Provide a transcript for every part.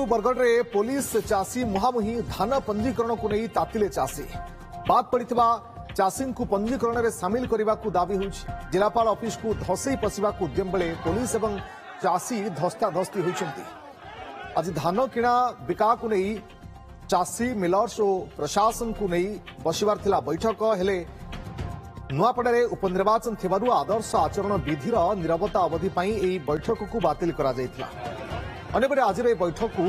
बरगढ़ में पुलिस चाषी मुहांमुही धान पंजीकरण को नहीं तातिले चाषी बाद पड़ता चाषी को पंजीकरण में सामिल करने को दाबी हो जिलापाल ऑफिस को धसई पशिबा उद्यम बेले पुलिस और चाषी धस्ताधस्ती होती। आज धान किणा बिका को नहीं चाषी मिलर्स और प्रशासन को नहीं बसबार थिला बैठक हेले नुआपड़े उपनिर्वाचन थिबारु आदर्श आचरण विधिर निरवता अवधि पर यह बैठक को बातिल करा जायथिला। अन्यपटे आज बैठक को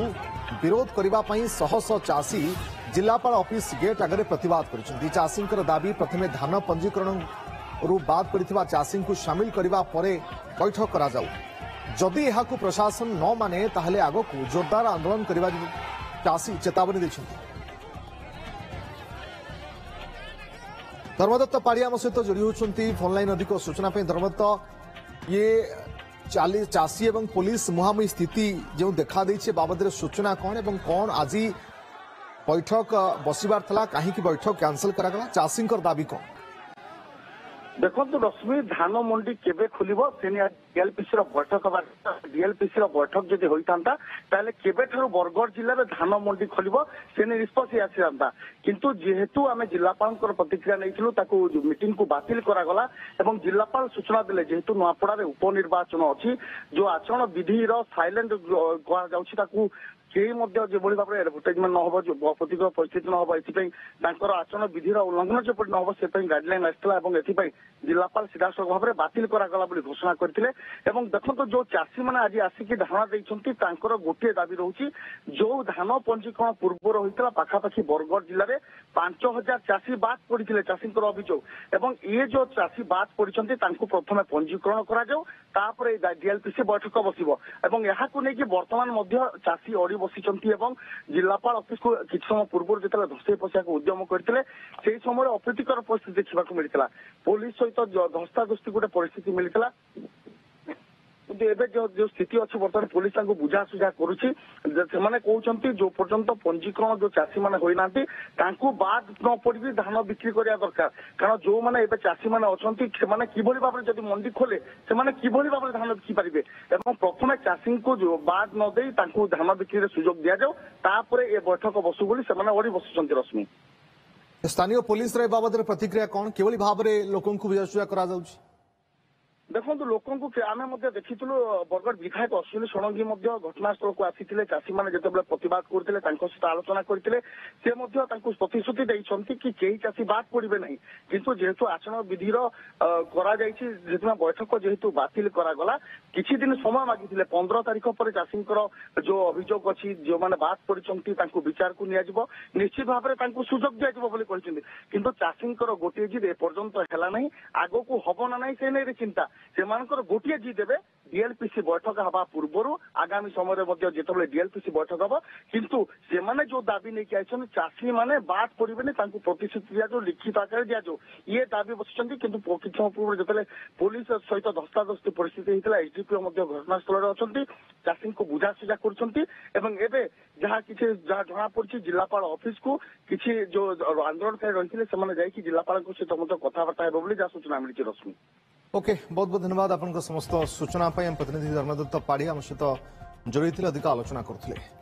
विरोध करने शह शह चाषी जिलापाल ऑफिस गेट आगे प्रतिवाद कर चाषी दाबी प्रथमे धान पंजीकरण बाद पड़ा चाषी को सामिल करने पर बैठक करा जदि यह प्रशासन न माने ताहले आग को जोरदार आंदोलन करने चाषी चेतावनी देते। धर्मदत्त पाड़ी आम सहित जोड़ी होती फोन लाइन अधिक सूचना धर्मदत्त ये चाषी एवं पुलिस मुहांमुही स्थिति जो देखा देइछे बाबद सूचना कौन एवं कौन आज बैठक बसबार था कहीं बैठक कैंसल करागला चाषी दाबी कौन? देखो रश्मि धान मंडी केबे खुलिबो सेनी डीएलपीसी बैठक डीएलपीसी बैठक जदि होता केबे ठारू बरगढ़ जिले में धान मंडी खोलिबो सेनी निष्पत्ति आसीता किंतु जेहेतु आम जिलापाल प्रतिक्रिया नहीं मीटिंग को बातिल करागला एवं जिलापाल सूचना देले जेहेतु नुआपड़ा उपनिर्वाचन अच्छी जो आचरण विधि साइलेंट कह कई भाव में एडभर्टाइजमेंट न हो जो प्रतिकूल परिस्थिति न हो ये आचरण विधिर उल्लंघन जब न हो से गाइडलाइन आसाला जिलापाल सीधासख भाव में बातिल करागला घोषणा करते। देखो जो चाषी मैंने आज आसिक धारणा देते गोटे दाबी रोचे जो धान पंजीकरण पूर्वर होता पाखापाखि बरगढ़ जिले में 5000 चाषी बाद पड़ते चाषी अभियोग ये जो चाषी बाद पड़ते प्रथम पंजीकरण कर डीएलपीसी बैठक बसो और बर्तमान चाषी अड़ी बसी जिलापाल ऑफिस को किसी समय पूर्व जो धसई पशिया उद्यम करते से समय अप्रीतिकर परिस्थिति देखा मिलता पुलिस सहित धस्ताधस्ती गोटे परिस्थिति मिलता किंतु एबे जो स्थिति अच्छी बर्तमान पुलिस बुझासुझा करुच्ची कहते जो पर्यंत पंजीकरण जो चाषी मैंने होना बाद न पड़ी धान बिक्री करने दरकार कारण जो मैंने चाषी मैंने अच्छा कि भाव में जब मंडी खोले से कि भाव में धान बिकी पारे प्रथम चाषी को जो बाद न दे धान बिक्री सुजोग दि जाऊ ये बैठक बसु बोली अड़ी बसुं। रश्मि स्थानीय पुलिस बाबद प्रतिक्रिया कौन किभली भाव में लोक बुझासुझा करा जाउछि? देखो लोक आम देखीलु बरगढ़ विधायक अश्विनी षडंगी घटनास्थल को आसी चाषी मैंने जो प्रतिवाद करते सहित आलोचना करते प्रतिश्रुति देते कि कई चाषी बाद पड़े ना किंतु जेहेतु आचरण विधिर बैठक जेहेतु बातिल करागला किसी दिन समय मागिले 15 तारीख पर चाषी जो अभियोग अच्छी जो मैंने बाद पड़ती विचार को निश्चित भाव में सुजोग दिज्व किंतु चाषी गोटे जिद एपर्यंत है आग को हम ना ना से नहीं चिंता से गोटे जिद देवे डीएलपीसी बैठक हवा पूर्वर आगामी समय जो डीएलपीसी बैठक हम किंतु से जो दाबी नहीं आई चाषी मैंने बाद पड़े प्रतिश्रुति दिजाऊ लिखित आकार दिजाऊ ये दाबी बसुँच कि किसी समय पूर्व जो पुलिस सहित धस्ताधस्ती परिस्थिति होता एसडीपीओ घटनास्थल अच्छा चाषी को बुझासुझा कर जहाँ किसी जहाँ जना पड़ी जिलापाल ऑफिस को किसी जो आंदोलनकारी रही से जिलापाल सहित कथबार्ता है जहाँ सूचना मिली। रश्मि ओके बहुत बहुत धन्यवाद आपन समस्त सूचना प्रतिनिधि धर्मदत्त पाड़ी आम सहित जोड़ी अधिक आलोचना करते।